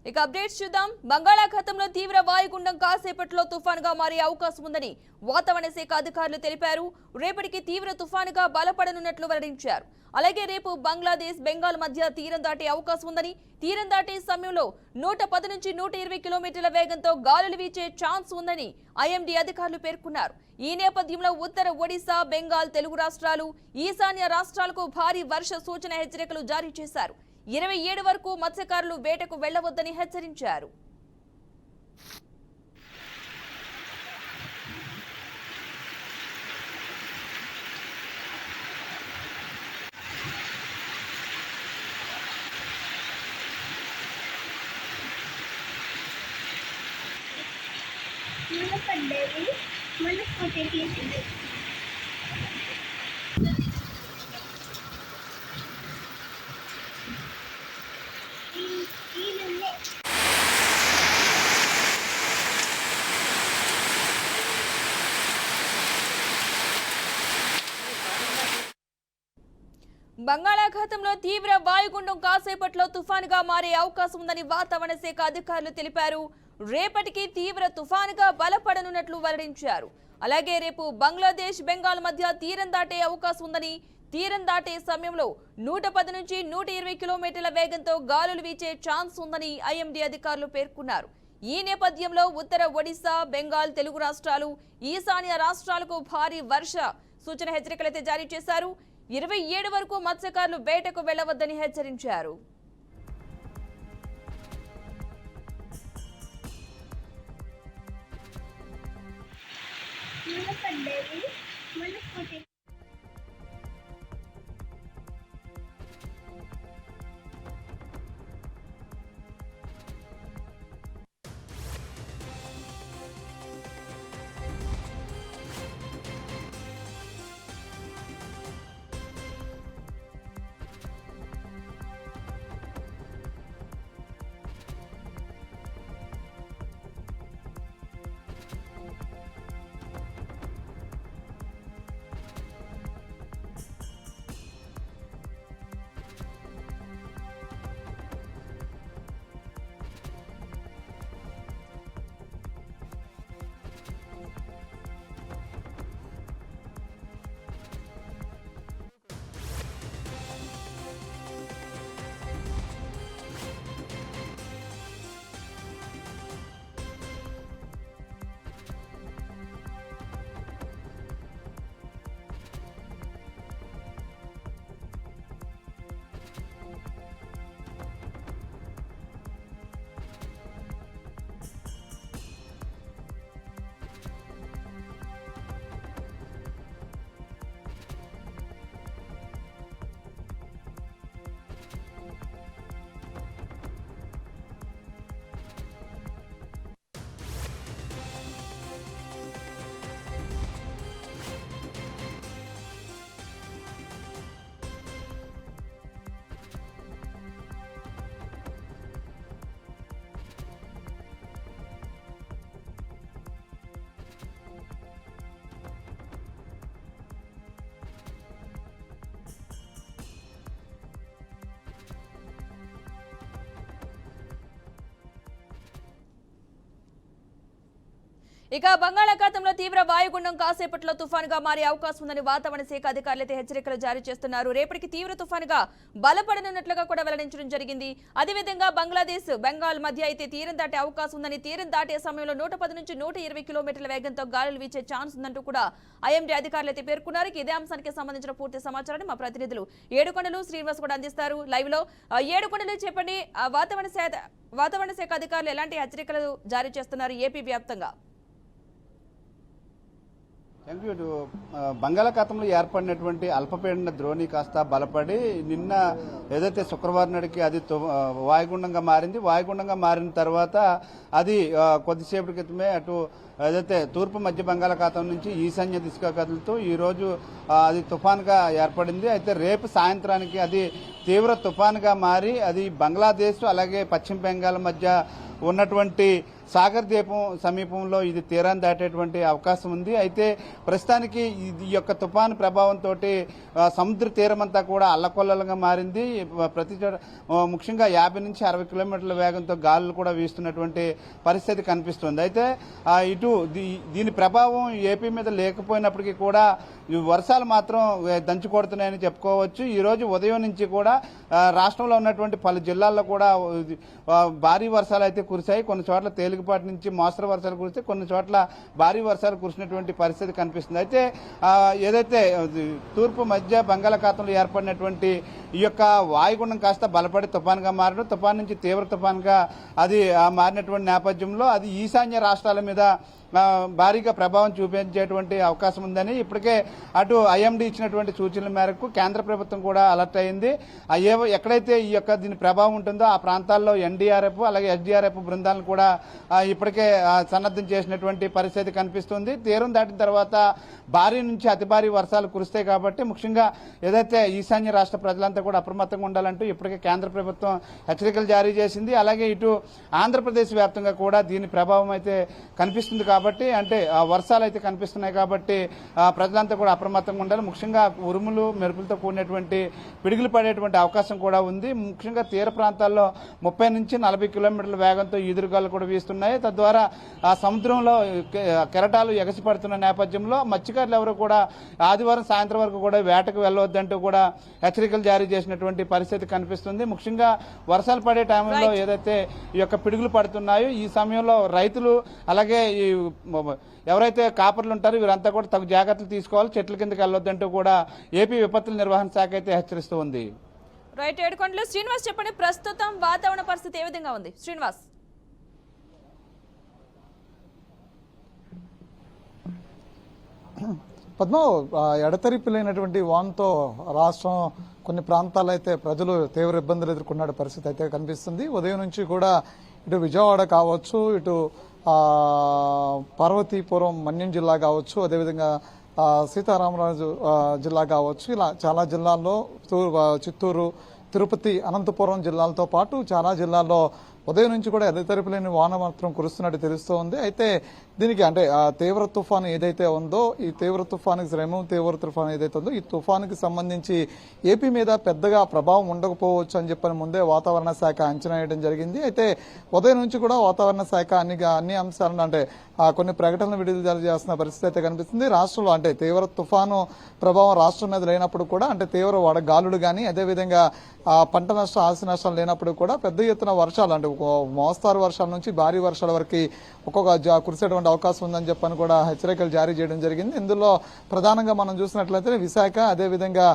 ఇక అప్డేట్స్ చూద్దాం. బంగాళాఖాతంలో తీవ్ర వాయుగుండం కాసేపట్లో తుఫానుగా మారే అవకాశం ఉందని వాతావరణ శాఖ అధికారులు తెలిపారు. రేపటికి తీవ్ర తుఫానుగా బలపడనున్నట్లు వెల్లడించారు. అలాగే రేపు బంగ్లాదేశ్ బెంగాల్ మధ్య తీరం దాటే అవకాశం ఉందని, తీరం దాటే సమయంలో 110 నుంచి 120 కిలోమీటర్ల వేగంతో గాలులు వీచే ఛాన్స్ ఉందని ఐఎండీ అధికారులు పేర్కొన్నారు. ఈ నేపథ్యంలో ఉత్తర ఒడిశా, బెంగాల్, తెలుగు రాష్ట్రాలు, ఈశాన్య రాష్ట్రాలకు భారీ వర్ష సూచన హెచ్చరికలు జారీ చేశారు. 27 వరకు మత్స్యకారులు వేటకు వెళ్లవద్దని హెచ్చరించారు. బంగాళాఖాతంలో తీవ్ర వాయుగుండం కాసేపట్లో తుఫానుగా మారే అవకాశం ఉందని వాతావరణ శాఖ అధికారులు తెలిపారు. రేపటికి తీవ్ర తుఫానుగా బలపడనున్నట్లు వెల్లడించారు. అలాగే రేపు బంగ్లాదేశ్ బెంగాల్ మధ్య తీరం దాటే అవకాశం ఉందని, తీరం దాటే సమయంలో 110 నుంచి 120 కిలోమీటర్ల వేగంతో గాలులు వీచే ఛాన్స్ ఉందని ఐఎండీ అధికారులు పేర్కొన్నారు. ఈ నేపథ్యంలో ఉత్తర ఒడిశా, బెంగాల్, తెలుగు రాష్ట్రాలు, ఈశాన్య రాష్ట్రాలకు భారీ వర్ష సూచన హెచ్చరికలైతే జారీ చేశారు. 27 వరకు మత్స్యకారులు వేటకు వెళ్లవద్దని హెచ్చరించారు. ఇక బంగాళాఖాతంలో తీవ్ర వాయుగుండం కాసేపట్లో తుఫానుగా మారే అవకాశం ఉందని వాతావరణ శాఖ అధికారులు అయితే హెచ్చరికలు జారీ చేస్తున్నారు. రేపటికి తీవ్ర తుఫానుగా బలపడనున్నట్లుగా కూడా వెల్లడించడం జరిగింది. అదేవిధంగా బంగ్లాదేశ్ బెంగాల్ మధ్య అయితే తీరం దాటే అవకాశం ఉందని, తీరం దాటే సమయంలో 110 నుంచి 120 కిలోమీటర్ల వేగంతో గాలులు వీచే ఛాన్స్ ఉందంటూ కూడా ఐఎండీ అధికారులు అయితే పేర్కొన్నారు. ఇదే అంశానికి సంబంధించిన పూర్తి సమాచారాన్ని మా ప్రతినిధులు ఏడుకొండలు శ్రీనివాస్ కూడా అందిస్తారు లైవ్ లో. ఏడుకొండలు చెప్పండి, వాతావరణ శాఖ అధికారులు ఎలాంటి హెచ్చరికలు జారీ చేస్తున్నారు ఏపీ వ్యాప్తంగా? బంగాళాఖాతంలో ఏర్పడినటువంటి అల్పపీడన ద్రోణి కాస్త బలపడి నిన్న ఏదైతే శుక్రవారం నాటికి అది వాయుగుండంగా మారింది. వాయుగుండంగా మారిన తర్వాత అది కొద్దిసేపటి క్రితమే అటు ఏదైతే తూర్పు మధ్య బంగాళాఖాతం నుంచి ఈశాన్య దిశగా కదులుతూ ఈరోజు అది తుఫాన్గా ఏర్పడింది. అయితే రేపు సాయంత్రానికి అది తీవ్ర తుఫాన్గా మారి అది బంగ్లాదేశ్ అలాగే పశ్చిమ బెంగాల్ మధ్య ఉన్నటువంటి సాగర్ ద్వీపం సమీపంలో ఇది తీరాన్ని దాటేటువంటి అవకాశం ఉంది. అయితే ప్రస్తుతానికి ఈ యొక్క తుఫాను ప్రభావంతో సముద్ర తీరం అంతా కూడా అల్లకొల్లలుగా మారింది. ప్రతి చోట ముఖ్యంగా 50 నుంచి 60 కిలోమీటర్ల వేగంతో గాలులు కూడా వీస్తున్నటువంటి పరిస్థితి కనిపిస్తుంది. అయితే ఇటు దీని ప్రభావం ఏపీ మీద లేకపోయినప్పటికీ కూడా వర్షాలు మాత్రం దంచి కొడుతున్నాయని చెప్పుకోవచ్చు. ఈ రోజు ఉదయం నుంచి కూడా రాష్ట్రంలో ఉన్నటువంటి పలు జిల్లాల్లో కూడా భారీ వర్షాలు అయితే కురిశాయి. కొన్ని చోట్ల తేలికపాటి నుంచి మోస్తరు వర్షాలు కురిస్తే, కొన్ని చోట్ల భారీ వర్షాలు కురిసినటువంటి పరిస్థితి కనిపిస్తుంది. అయితే ఏదైతే తూర్పు మధ్య బంగాళాఖాతంలో ఏర్పడినటువంటి ఈ యొక్క వాయుగుండం కాస్త బలపడి తుఫాన్గా మారడం, తుఫాన్ నుంచి తీవ్ర తుఫాన్గా అది మారినటువంటి నేపథ్యంలో అది ఈశాన్య రాష్ట్రాల మీద భారీగా ప్రభావం చూపించేటువంటి అవకాశం ఉందని ఇప్పటికే అటు ఐఎండీ ఇచ్చినటువంటి సూచనల మేరకు కేంద్ర ప్రభుత్వం కూడా అలర్ట్ అయింది. ఎక్కడైతే ఈ యొక్క దీని ప్రభావం ఉంటుందో ఆ ప్రాంతాల్లో ఎన్డీఆర్ఎఫ్ అలాగే ఎస్డీఆర్ఎఫ్ బృందాలను కూడా ఇప్పటికే సన్నద్ధం చేసినటువంటి పరిస్థితి కనిపిస్తుంది. తీరం దాటిన తర్వాత భారీ నుంచి అతి భారీ వర్షాలు కురుస్తాయి కాబట్టి ముఖ్యంగా ఏదైతే ఈశాన్య రాష్ట్ర ప్రజలంతా కూడా అప్రమత్తంగా ఉండాలంటూ ఇప్పటికే కేంద్ర ప్రభుత్వం హెచ్చరికలు జారీ చేసింది. అలాగే ఇటు ఆంధ్రప్రదేశ్ వ్యాప్తంగా కూడా దీని ప్రభావం అయితే కనిపిస్తుంది కాబట్టి, అంటే వర్షాలు అయితే కనిపిస్తున్నాయి కాబట్టి ప్రజలంతా కూడా అప్రమత్తంగా ఉండాలి. ముఖ్యంగా ఉరుములు మెరుపులతో కూడినటువంటి పిడుగులు పడేటువంటి అవకాశం కూడా ఉంది. ముఖ్యంగా తీర ప్రాంతాల్లో 30 నుంచి 40 కిలోమీటర్ల వేగంతో ఈదురుగాలు కూడా వీస్తున్నాయి. తద్వారా ఆ సముద్రంలో కెరటాలు ఎగసిపడుతున్న నేపథ్యంలో మత్స్యకారులు ఎవరు కూడా ఆదివారం సాయంత్రం వరకు కూడా వేటకు వెళ్ళవద్దంటూ కూడా హెచ్చరికలు జారీ చేసినటువంటి పరిస్థితి కనిపిస్తుంది. ముఖ్యంగా వర్షాలు పడే టైంలో ఏదైతే ఈ యొక్క పిడుగులు పడుతున్నాయో ఈ సమయంలో రైతులు అలాగే ఈ ఎవరైతే కాపర్లు ఉంటారో వీరంతా కూడా తగు జాగ్రత్తలు తీసుకోవాలి, చెట్ల కిందకి వెళ్ళొద్దంటూ కూడా ఏపీ విపత్తుల నిర్వహణ శాఖ అయితే హెచ్చరిస్తూ ఉంది. రైట్, ఏడుకొండలు శ్రీనివాస్ చెప్పండి, ప్రస్తుతం వాతావరణ పరిస్థితి ఏ విధంగా ఉంది? శ్రీనివాస్. పద్మ, ఎడతెరిపి లేనటువంటి వాన్తో రాష్ట్రం కొన్ని ప్రాంతాల్లో అయితే ప్రజలు తీవ్ర ఇబ్బందులు ఎదుర్కొన్న పరిస్థితి అయితే కనిపిస్తుంది. ఉదయం నుంచి కూడా ఇటు విజయవాడ కావచ్చు, ఇటు పార్వతీపురం మన్యం జిల్లా కావచ్చు, అదేవిధంగా సీతారామరాజు జిల్లా కావచ్చు, ఇలా చాలా జిల్లాల్లో చిత్తూరు, తిరుపతి, అనంతపురం జిల్లాలతో పాటు చాలా జిల్లాల్లో ఉదయం నుంచి కూడా ఎడతెరిపిలేని వాన మాత్రం కురుస్తున్నట్టు తెలుస్తోంది. అయితే దీనికి అంటే తీవ్ర తుఫాను ఏదైతే ఉందో, ఈ తీవ్ర తుఫానుకి తీవ్ర తుఫాను ఏదైతే ఉందో ఈ తుఫానుకి సంబంధించి ఏపీ మీద పెద్దగా ప్రభావం ఉండకపోవచ్చు అని చెప్పని ముందే వాతావరణ శాఖ అంచనా వేయడం జరిగింది. అయితే ఉదయం నుంచి కూడా వాతావరణ శాఖ అన్ని అంశాలను అంటే కొన్ని ప్రకటనలు విడుదల చేస్తున్న పరిస్థితి అయితే కనిపిస్తుంది. రాష్ట్రంలో అంటే తీవ్ర తుఫాను ప్రభావం రాష్ట్రం మీద లేనప్పుడు కూడా అంటే తీవ్ర వడగాలులు కానీ అదేవిధంగా పంట నష్టం, ఆస్తి నష్టాలు లేనప్పుడు కూడా పెద్ద ఎత్తున వర్షాలు అంటే మోస్తారు వర్షాల నుంచి భారీ వర్షాల వరకు ఒక్కొక్క కురిసేటువంటి అవకాశం ఉందని చెప్పని కూడా హెచ్చరికలు జారీ చేయడం జరిగింది. ఇందులో ప్రధానంగా మనం చూసినట్లయితే విశాఖ, అదేవిధంగా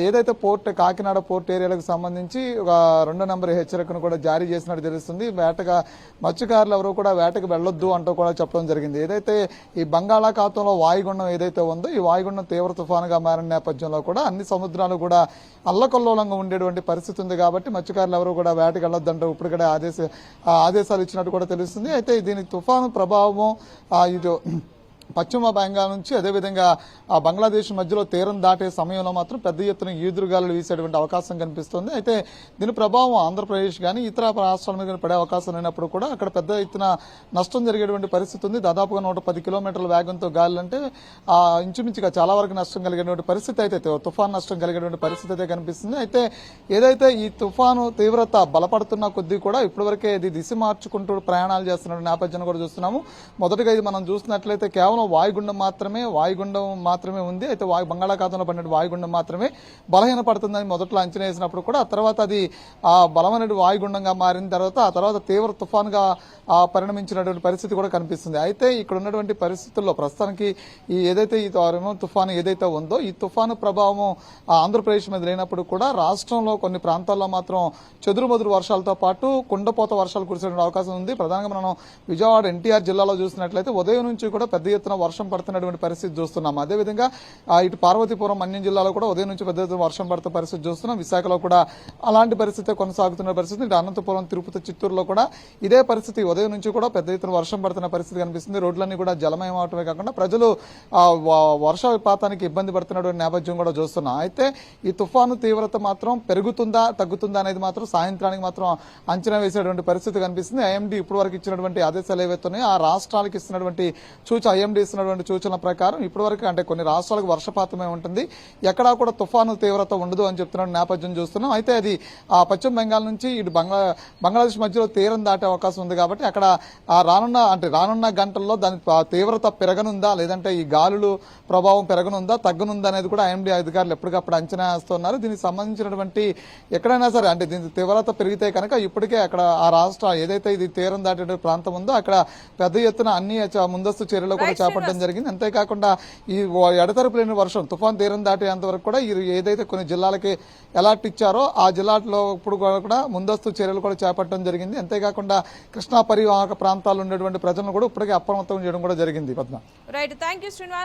ఏదైతే కాకినాడ పోర్ట్ ఏరియాలకు సంబంధించి ఒక 2వ నెంబర్ హెచ్చరికను కూడా జారీ చేసినట్టు తెలుస్తుంది. మత్స్యకారులు ఎవరు కూడా వేటకు వెళ్లొద్దు అంటూ కూడా చెప్పడం జరిగింది. ఏదైతే ఈ బంగాళాఖాతంలో వాయుగుండం ఏదైతే ఉందో ఈ వాయుగుండం తీవ్ర తుఫానుగా మారిన నేపథ్యంలో కూడా అన్ని సముద్రాలు కూడా అల్లకల్లోలంగా ఉండేటువంటి పరిస్థితి ఉంది కాబట్టి మత్స్యకారులు ఎవరు కూడా వేటకు వెళ్లొద్దంటూ ఇప్పటికడే ఆదేశాలు ఇచ్చినట్టు కూడా తెలుస్తుంది. అయితే దీని తుఫాను ప్రభావం ఇది పశ్చిమ బెంగాల్ నుంచి అదేవిధంగా బంగ్లాదేశ్ మధ్యలో తీరం దాటే సమయంలో మాత్రం పెద్ద ఎత్తున ఈదురుగాలు వీసేటువంటి అవకాశం కనిపిస్తుంది. అయితే దీని ప్రభావం ఆంధ్రప్రదేశ్ కానీ ఇతర రాష్ట్రాల మీద పడే అవకాశం లేనప్పుడు కూడా అక్కడ పెద్ద ఎత్తున నష్టం జరిగేటువంటి పరిస్థితి ఉంది. దాదాపుగా 110 కిలోమీటర్ల వేగంతో గాలి అంటే ఇంచుమించుగా చాలా వరకు నష్టం కలిగేటువంటి పరిస్థితి అయితే తుఫాన్ నష్టం కలిగేటువంటి పరిస్థితి అయితే కనిపిస్తుంది. అయితే ఏదైతే ఈ తుఫాను తీవ్రత బలపడుతున్న కొద్దీ కూడా ఇప్పటివరకే ఇది దిశ మార్చుకుంటూ ప్రయాణాలు చేస్తున్న నేపథ్యాన్ని కూడా చూస్తున్నాము. మొదటిగా ఇది మనం చూసినట్లయితే కేవలం వాయుగుండం మాత్రమే ఉంది. అయితే బంగాళాఖాతంలో పడిన వాయుగుండం మాత్రమే బలహీన పడుతుందని మొదట్లో అంచనా వేసినప్పుడు కూడా ఆ తర్వాత అది బలమైన వాయుగుండంగా మారిన తర్వాత ఆ తర్వాత తీవ్ర తుఫాన్గా పరిణమించినటువంటి పరిస్థితి కూడా కనిపిస్తుంది. అయితే ఇక్కడ ఉన్నటువంటి పరిస్థితుల్లో ప్రస్తుతానికి ఏదైతే ఈ తుఫాను ఏదైతే ఉందో ఈ తుఫాను ప్రభావం ఆంధ్రప్రదేశ్ మీద లేనప్పుడు కూడా రాష్ట్రంలో కొన్ని ప్రాంతాల్లో మాత్రం చెదురుమదురు వర్షాలతో పాటు కుండపోత వర్షాలు కురిసే అవకాశం ఉంది. ప్రధానంగా మనం విజయవాడ ఎన్టీఆర్ జిల్లాలో చూసినట్లయితే ఉదయం నుంచి కూడా పెద్ద ఎత్తున వర్షం పడుతున్నటువంటి పరిస్థితి చూస్తున్నాం. అదేవిధంగా ఇటు పార్వతీపురం మన్యం జిల్లాలో కూడా ఉదయం నుంచి పెద్ద ఎత్తున వర్షం పడుతున్న పరిస్థితి చూస్తున్నాం. విశాఖలో కూడా అలాంటి పరిస్థితి కొనసాగుతున్న పరిస్థితి. ఇటు అనంతపురం, తిరుపతి, చిత్తూరులో కూడా ఇదే పరిస్థితి ఉదయం నుంచి కూడా పెద్ద ఎత్తున వర్షం పడుతున్న పరిస్థితి కనిపిస్తుంది. రోడ్లన్నీ కూడా జలమయం అవటమే కాకుండా ప్రజలు వర్షపాతానికి ఇబ్బంది పడుతున్నటువంటి నేపథ్యం కూడా చూస్తున్నాం. అయితే ఈ తుఫాను తీవ్రత మాత్రం పెరుగుతుందా తగ్గుతుందా అనేది మాత్రం సాయంత్రానికి మాత్రం అంచనా వేసేటువంటి పరిస్థితి కనిపిస్తుంది. ఐఎండీ ఇప్పటి వరకు ఇచ్చినటువంటి ఆదేశాలు ఏవైతున్నాయో ఆ రాష్ట్రాలకు ఇస్తున్నటువంటి ఐఎండీ ఇస్తున్నటువంటి సూచనల ప్రకారం ఇప్పటి వరకు అంటే కొన్ని రాష్ట్రాలకు వర్షపాతమే ఉంటుంది, ఎక్కడా కూడా తుఫాను తీవ్రత ఉండదు అని చెప్తున్న నేపథ్యం చూస్తున్నాం. అయితే అది పశ్చిమ బెంగాల్ నుంచి ఇటు బంగ్లాదేశ్ మధ్యలో తీరం దాటే అవకాశం ఉంది కాబట్టి అక్కడ రానున్న గంటల్లో దాని తీవ్రత పెరగనుందా లేదంటే ఈ గాలులు ప్రభావం పెరగనుందా తగ్గనుందా అనేది కూడా ఐఎండీ అధికారులు ఎప్పటికప్పుడు అంచనా వేస్తున్నారు. దీనికి సంబంధించినటువంటి ఎక్కడైనా సరే అంటే దీని తీవ్రత పెరిగితే కనుక ఇప్పటికే అక్కడ ఆ రాష్ట్ర ఏదైతే ఇది తీరం దాటే ప్రాంతం ఉందో అక్కడ పెద్ద ఎత్తున అన్ని ముందస్తు చర్యలు కూడా చేపట్టడం జరిగింది. అంతేకాకుండా ఈ ఎడతెరపు లేని వర్షం తుఫాన్ తీరం దాటేంత వరకు కూడా ఏదైతే కొన్ని జిల్లాలకి అలర్ట్ ఇచ్చారో ఆ జిల్లాలో ఇప్పుడు కూడా ముందస్తు చర్యలు కూడా చేపట్టడం జరిగింది. అంతేకాకుండా కృష్ణా పరివాహక ప్రాంతాల్లో ఉండేటువంటి ప్రజలను కూడా ఇప్పటికే అప్రమత్తం చేయడం కూడా జరిగింది. Padma. Right, thank you Srinivas.